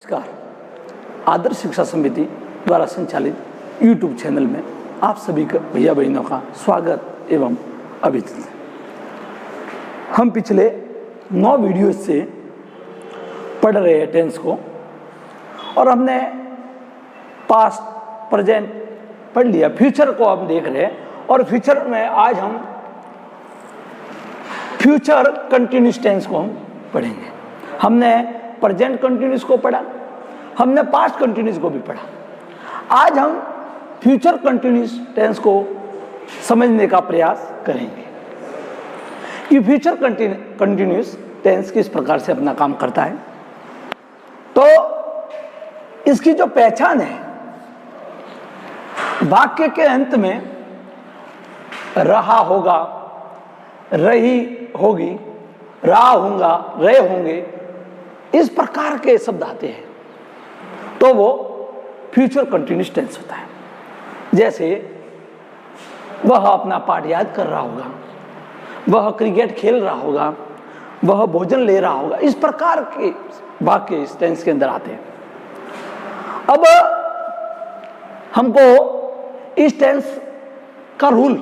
नमस्कार। आदर्श शिक्षा समिति द्वारा संचालित YouTube चैनल में आप सभी भैया बहनों का स्वागत एवं अभिनंदन। हम पिछले 9 वीडियो से पढ़ रहे हैं टेंस को और हमने पास्ट प्रेजेंट पढ़ लिया, फ्यूचर को हम देख रहे हैं और फ्यूचर में आज हम फ्यूचर कंटिन्यूस टेंस को हम पढ़ेंगे। हमने प्रेजेंट कंटिन्यूस को पढ़ा, हमने पास्ट कंटिन्यूस को भी पढ़ा। आज हम फ्यूचर कंटिन्यूस टेंस को समझने का प्रयास करेंगे कि फ्यूचर कंटिन्यूस टेंस किस प्रकार से अपना काम करता है। तो इसकी जो पहचान है, वाक्य के अंत में रहा होगा, रही होगी, रहा होगा, रहे होंगे, इस प्रकार के शब्द आते हैं तो वो फ्यूचर कंटिन्यूस टेंस होता है। जैसे वह अपना पाठ याद कर रहा होगा, वह क्रिकेट खेल रहा होगा, वह भोजन ले रहा होगा, इस प्रकार के वाक्य इस टेंस के अंदर आते हैं। अब हमको इस टेंस का रूल,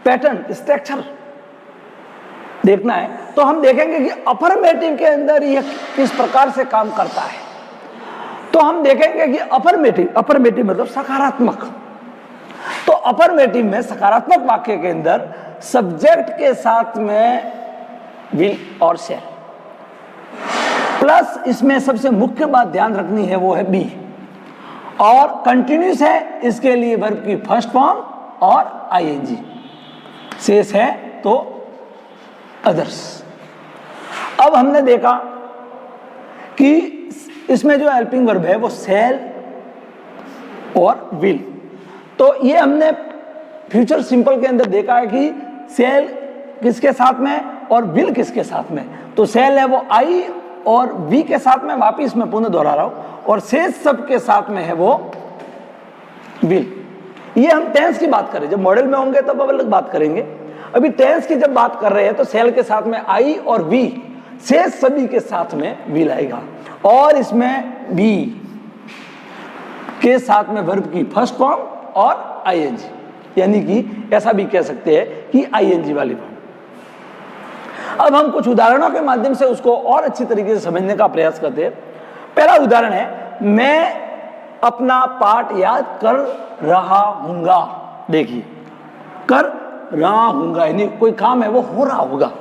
पैटर्न, स्ट्रक्चर देखना है तो हम देखेंगे कि अफर्मेटिव के अंदर यह किस प्रकार से काम करता है। तो हम देखेंगे कि अफर्मेटिव मतलब सकारात्मक। तो अफर्मेटिव में सकारात्मक वाक्य के अंदर सब्जेक्ट के साथ में विल और शैल, प्लस इसमें सबसे मुख्य बात ध्यान रखनी है वो है बी, और कंटिन्यूस है इसके लिए वर्ब की फर्स्ट फॉर्म और आईएनजी, शेष है तो अदर्स। अब हमने देखा कि इसमें जो हेल्पिंग वर्ब है वो शैल और विल। तो ये हमने फ्यूचर सिंपल के अंदर देखा है कि शैल किसके साथ में और विल किसके साथ में। तो शैल है वो आई और वी के साथ में, वापिस मैं पुनः दोहरा रहा हूं, और शेष सब के साथ में है वो विल। ये हम टेंस की बात करें, जब मॉडल में होंगे तब अलग बात करेंगे। अभी टेंस की जब बात कर रहे हैं तो शैल के साथ में आई और वी, शेष सभी के साथ में विल आएगा, और इसमें बी के साथ में वर्ब की फर्स्ट फॉर्म और आईएनजी, यानी कि ऐसा भी कह सकते हैं कि आईएनजी वाली फॉर्म। अब हम कुछ उदाहरणों के माध्यम से उसको और अच्छी तरीके से समझने का प्रयास करते हैं। पहला उदाहरण है, मैं अपना पाठ याद कर रहा हूंगा। देखिए, कर रहा हूंगा यानी कोई काम है वो हो रहा होगा।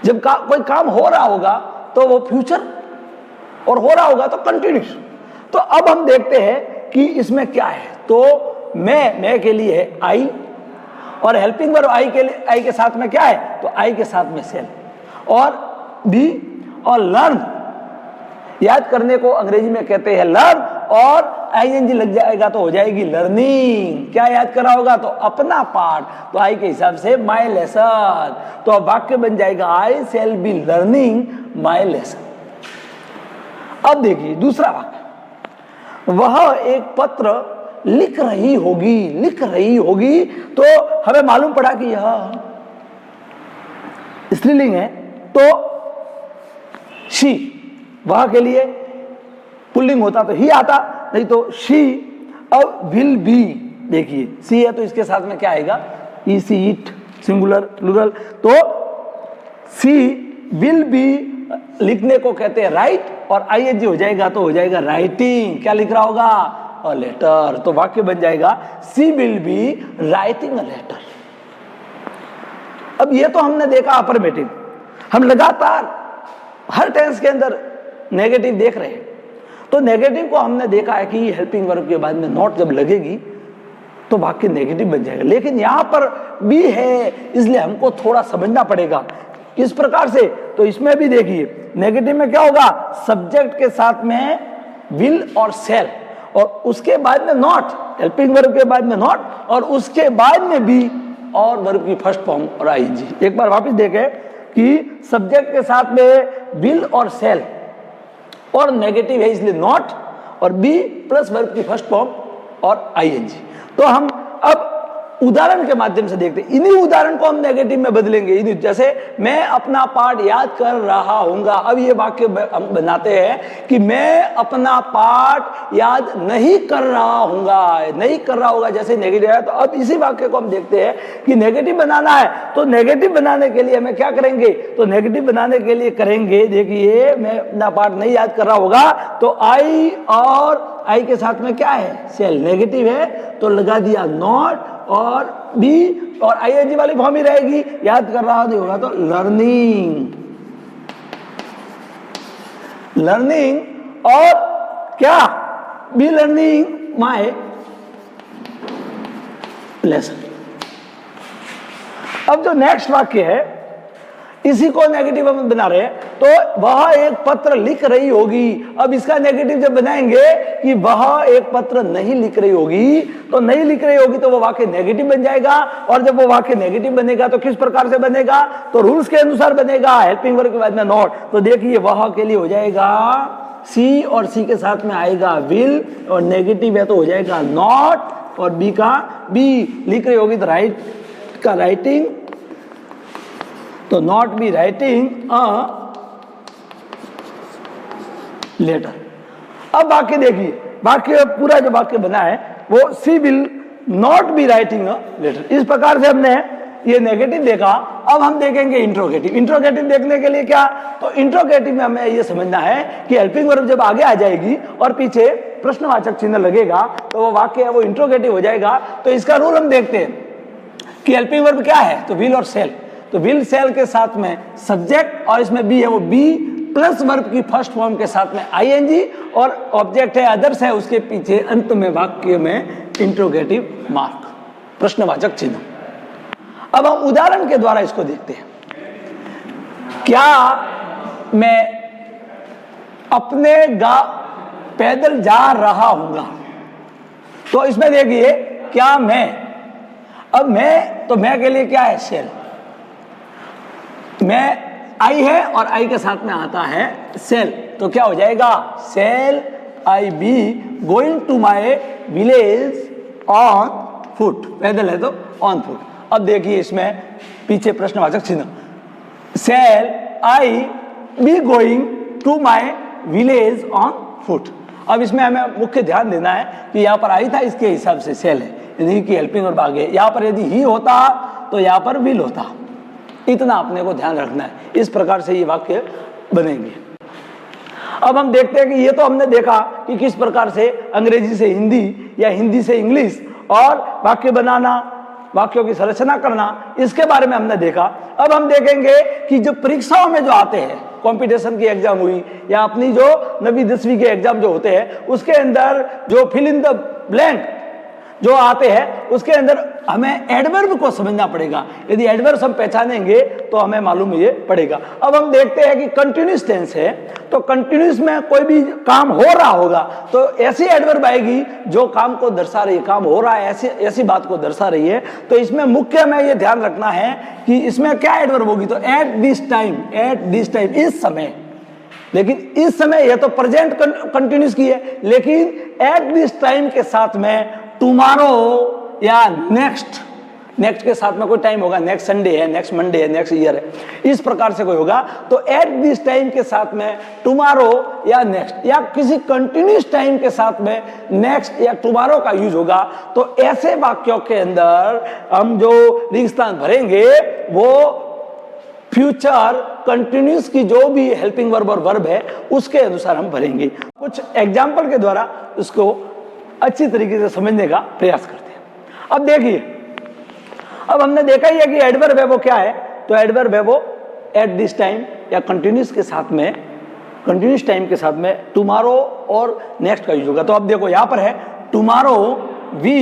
जब कोई काम हो रहा होगा तो वो फ्यूचर, और हो रहा होगा तो कंटिन्यूस। तो अब हम देखते हैं कि इसमें क्या है। तो मैं के लिए है आई, और हेल्पिंग वर्ब आई के लिए, आई के साथ में क्या है तो आई के साथ में सेल, और बी, और लर्न, याद करने को अंग्रेजी में कहते हैं लर्न, और आईएनजी लग जाएगा तो हो जाएगी लर्निंग। क्या याद करा होगा तो अपना पाठ, तो आई के हिसाब से माई लेसन। तो अब वाक्य बन जाएगा I shall be learning my lesson. अब देखिए दूसरा वाक्य, वह एक पत्र लिख रही होगी। लिख रही होगी तो हमें मालूम पड़ा कि यह स्त्रीलिंग है, तो शी, वह के लिए पुल्लिंग होता तो ही आता, नहीं तो शी। अब विल बी, देखिए सी है तो इसके साथ में क्या आएगा, ई सी, इट, सिंगुलर प्लूरल। तो सी विल बी लिखने को कहते हैं राइट, और आईएनजी हो जाएगा तो हो जाएगा राइटिंग। क्या लिख रहा होगा, अ लेटर। तो वाक्य बन जाएगा she will be writing a letter. अब ये तो हमने देखा अफर्मेटिव। हम लगातार हर टेंस के अंदर नेगेटिव देख रहे हैं। तो नेगेटिव को हमने देखा है कि हेल्पिंग वर्ब के बाद में नॉट जब लगेगी तो वाक्य नेगेटिव बन जाएगा। लेकिन यहां पर बी है, इसलिए हमको थोड़ा समझना पड़ेगा किस प्रकार से। तो इसमें भी देखिए नेगेटिव में क्या होगा, सब्जेक्ट के साथ में विल और शैल, और उसके बाद में नॉट, हेल्पिंग वर्ब के बाद में नॉट, और उसके बाद में बी और वर्ब की फर्स्ट फॉर्म और आईएनजी। एक बार वापस देखें कि सब्जेक्ट के साथ में विल और शैल, और नेगेटिव है इसलिए नॉट, और बी प्लस वर्ब की फर्स्ट फॉर्म और आईएनजी। तो हम अब उदाहरण के माध्यम से देखते हैं। इन्हीं उदाहरण को हम नेगेटिव में बदलेंगे। जैसे मैं अपना पाठ याद कर रहा हूंगा, अब ये वाक्य हम बनाते हैं कि मैं अपना पाठ याद नहीं कर रहा हूंगा, नहीं कर रहा होगा जैसे नेगेटिव है। तो अब इसी वाक्य को हम देखते हैं कि नेगेटिव बनाना है, तो नेगेटिव बनाने के लिए हमें क्या करेंगे, तो नेगेटिव बनाने के लिए करेंगे, देखिए मैं अपना पाठ नहीं याद कर रहा होगा, तो आई और आई के साथ में क्या है, सेल, नेगेटिव है तो लगा दिया नॉट और बी और आईएनजी वाली फॉर्म ही रहेगी, याद कर रहा नहीं होगा तो लर्निंग, लर्निंग और क्या, बी लर्निंग माय लेसन। अब जो नेक्स्ट वाक्य है इसी को नेगेटिव हम बना रहे हैं, तो वह एक पत्र लिख रही होगी। अब इसका नेगेटिव जब बनाएंगे कि वह एक पत्र नहीं लिख रही होगी, तो नहीं लिख रही होगी तो वो वाक्य नेगेटिव बन जाएगा। और जब वो वाक्य नेगेटिव बनेगा तो किस प्रकार से बनेगा, तो रूल्स के अनुसार बनेगा, हेल्पिंग वर्ब के बाद में नॉट। तो देखिए वह के लिए हो जाएगा सी और सी के साथ में आएगा विल, और नेगेटिव है तो हो जाएगा नॉट, और बी का बी लिख रही होगी तो राइट का राइटिंग, तो not be writing a letter. अब वाक्य देखिए, वाक्य पूरा जो वाक्य बना है वो she will not be writing a letter. इस प्रकार से हमने ये नेगेटिव देखा। अब हम देखेंगे इंट्रोगेटिव। इंट्रोगेटिव देखने के लिए क्या, तो इंट्रोगेटिव में हमें ये समझना है कि हेल्पिंग वर्ब जब आगे आ जाएगी और पीछे प्रश्नवाचक चिन्ह लगेगा तो वो वाक्य है वो इंट्रोगेटिव हो जाएगा। तो इसका रूल हम देखते हैं कि हेल्पिंग वर्ब क्या है, तो विल और सेल। तो विल सेल के साथ में सब्जेक्ट और इसमें बी है वो बी प्लस वर्ब की फर्स्ट फॉर्म के साथ में आईएनजी, और ऑब्जेक्ट है अदर्स है उसके पीछे अंत में वाक्य में इंट्रोगेटिव मार्क, प्रश्नवाचक चिन्ह। अब हम उदाहरण के द्वारा इसको देखते हैं। क्या मैं अपने पैदल जा रहा हूंगा, तो इसमें देखिए क्या मैं, अब मैं, तो मैं के लिए क्या है सेल, मैं आई है और आई के साथ में आता है सेल, तो क्या हो जाएगा shall I be going to my village on foot, पैदल है तो ऑन फुट। अब देखिए इसमें पीछे प्रश्नवाचक चिन्ह, shall I be going to my village on foot. अब इसमें हमें मुख्य ध्यान देना है कि यहाँ पर आई था इसके हिसाब से सेल है, यदि की हेल्पिंग और आगे, यहाँ पर यदि ही होता तो यहाँ पर विल होता, इतना अपने को ध्यान रखना है। इस प्रकार से ये वाक्य बनेंगे। अब हम देखते हैं कि ये तो हमने देखा कि किस प्रकार से अंग्रेजी से हिंदी या हिंदी से इंग्लिश और वाक्य बनाना, वाक्यों की संरचना करना, इसके बारे में हमने देखा। अब हम देखेंगे कि जो परीक्षाओं में जो आते हैं, कंपटीशन की एग्जाम हुई या अपनी जो 9वीं 10वीं के एग्जाम जो होते हैं उसके अंदर जो फिल इन द ब्लैंक जो आते हैं उसके अंदर हमें एडवर्ब को समझना पड़ेगा। यदि एडवर्ब हम पहचानेंगे तो हमें मालूम ये पड़ेगा। अब हम देखते हैं कि कंटिन्यूस टेंस है, तो कंटिन्यूस में कोई भी काम हो रहा होगा तो ऐसी एडवर्ब आएगी जो काम को दर्शा रही है, काम हो रहा है ऐसी बात को दर्शा रही है। तो इसमें मुख्य हमें ये ध्यान रखना है कि इसमें क्या एडवर्ब होगी, तो एट दिस टाइम, इस समय। लेकिन इस समय यह तो प्रेजेंट कंटिन्यूस की है, लेकिन एट दिस टाइम के साथ में टुमारो या नेक्स्ट के साथ में कोई टाइम होगा, नेक्स्ट संडे है, नेक्स्ट मंडे है, नेक्स्ट ईयर है, इस प्रकार से कोई होगा। तो एट दिस टाइम के साथ में टुमारो या नेक्स्ट या किसी कंटिन्यूस टाइम के साथ में नेक्स्ट या टुमारो का यूज होगा। तो ऐसे वाक्यों के अंदर हम जो रिक्त स्थान भरेंगे वो फ्यूचर कंटिन्यूस की जो भी हेल्पिंग वर्ब और वर्ब है उसके अनुसार हम भरेंगे। कुछ एग्जाम्पल के द्वारा उसको अच्छी तरीके से समझने का प्रयास करते हैं। अब देखिए, अब हमने देखा ही है कि एडवर्ब है वो क्या है, तो एडवर्ब है वो एट दिस टाइम या कंटिन्यूस के साथ में, कंटिन्यूस टाइम के साथ में टुमारो और नेक्स्ट का यूज होगा। तो अब देखो यहां पर है टुमारो वी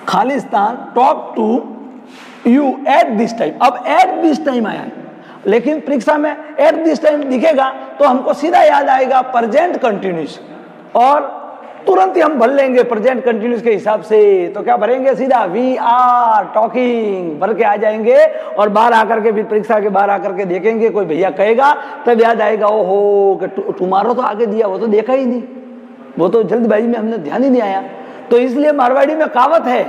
खालिस्तान talk to you at this time. अब एट दिस टाइम आया है, लेकिन परीक्षा में एट दिस टाइम दिखेगा तो हमको सीधा याद आएगा प्रेजेंट कंटिन्यूस, और तुरंत ही हम भर लेंगे प्रेजेंट कंटिन्यूस के हिसाब से। तो क्या भरेंगे, सीधा वी आर टॉकिंग भर के आ जाएंगे, और बाहर आकर के भी परीक्षा के बाहर आकर के देखेंगे कोई भैया कहेगा तब याद आएगा ओहो कि टुमारो तो आगे दिया, वो तो देखा ही नहीं, वो तो जल्दबाजी में हमने ध्यान ही नहीं आया। तो इसलिए मारवाड़ी में कहावत है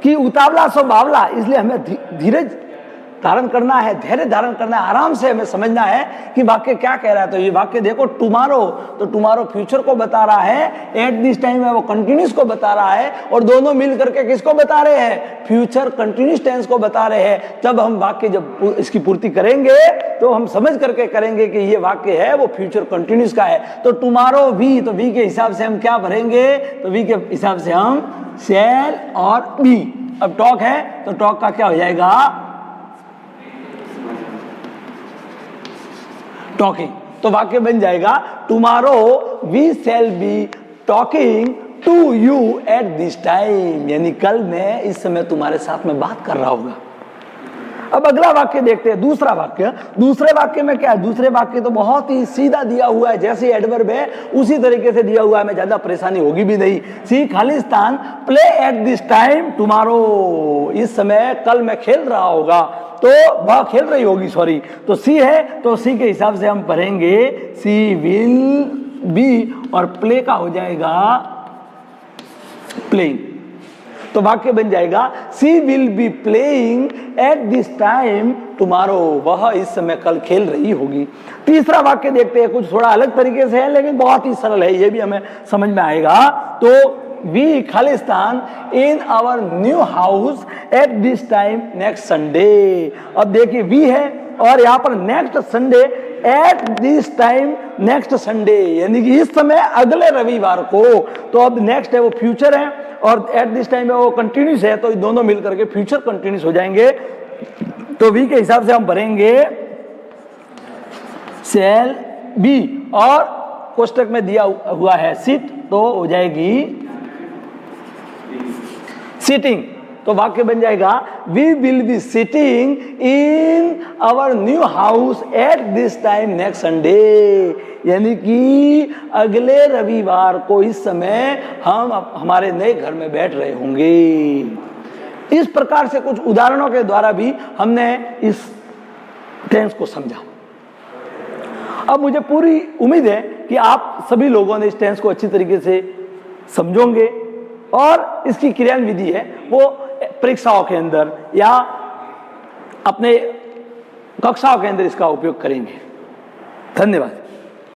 कि उतावला सो बावला, इसलिए हमें धीरज धारण करना है, धैर्य धारण करना है, आराम से हमें समझना है कि वाक्य क्या कह रहा है। तो ये वाक्य देखो, टुमारो, तो टुमारो फ्यूचर को बता रहा है, एट दिस टाइम है वो कंटिन्यूस को बता रहा है, और दोनों मिल करके किसको बता रहे हैं? फ्यूचर कंटिन्यूस टेंस को बता रहे हैं। जब हम वाक्य जब इसकी पूर्ति करेंगे तो हम समझ करके करेंगे कि ये वाक्य है वो फ्यूचर कंटिन्यूस का है। तो टुमारो वी, तो वी के हिसाब से हम क्या भरेंगे? तो वी के हिसाब से हम शैल और बी। अब टॉक है तो टॉक का क्या हो जाएगा? टॉकिंग। तो वाक्य बन जाएगा tomorrow we shall be talking to you at this time, यानी कल मैं इस समय तुम्हारे साथ में बात कर रहा होगा। अब अगला वाक्य देखते हैं, दूसरा वाक्य। दूसरे वाक्य में क्या है? दूसरे वाक्य तो बहुत ही सीधा दिया हुआ है, जैसे एडवर्ब है उसी तरीके से दिया हुआ है, में ज्यादा परेशानी होगी भी नहीं। सी खालिस्तान play at this time tomorrow, इस समय कल मैं खेल रहा होगा, तो वह खेल रही होगी, सॉरी। तो सी है तो सी के हिसाब से हम पढ़ेंगे सी विल बी, और प्ले का हो जाएगा प्लेइंग। तो वाक्य बन जाएगा she will be playing at this time tomorrow, वह इस समय कल खेल रही होगी। तीसरा वाक्य देखते हैं, कुछ थोड़ा अलग तरीके से है लेकिन बहुत ही सरल है, ये भी हमें समझ में आएगा। तो वी खालिस्तान in our new house at this time next Sunday. अब देखिए वी है और यहाँ पर next Sunday, at this time next Sunday, यानी कि इस समय अगले रविवार को। तो अब नेक्स्ट है वो फ्यूचर है और एट दिस टाइम है वो कंटिन्यूस है, तो दोनों मिलकर के फ्यूचर कंटिन्यूस हो जाएंगे। तो वी के हिसाब से हम भरेंगे शैल बी, और कोष्टक में दिया हुआ है सिट, तो हो जाएगी सिटिंग। तो वाक्य बन जाएगा we will be sitting in our new house at this time next Sunday, यानी कि अगले रविवार को इस समय हम हमारे नए घर में बैठ रहे होंगे। इस प्रकार से कुछ उदाहरणों के द्वारा भी हमने इस टेंस को समझा। अब मुझे पूरी उम्मीद है कि आप सभी लोगों ने इस टेंस को अच्छी तरीके से समझोगे और इसकी क्रियान्विधि है वो परीक्षाओं के अंदर या अपने कक्षाओं के अंदर इसका उपयोग करेंगे। धन्यवाद।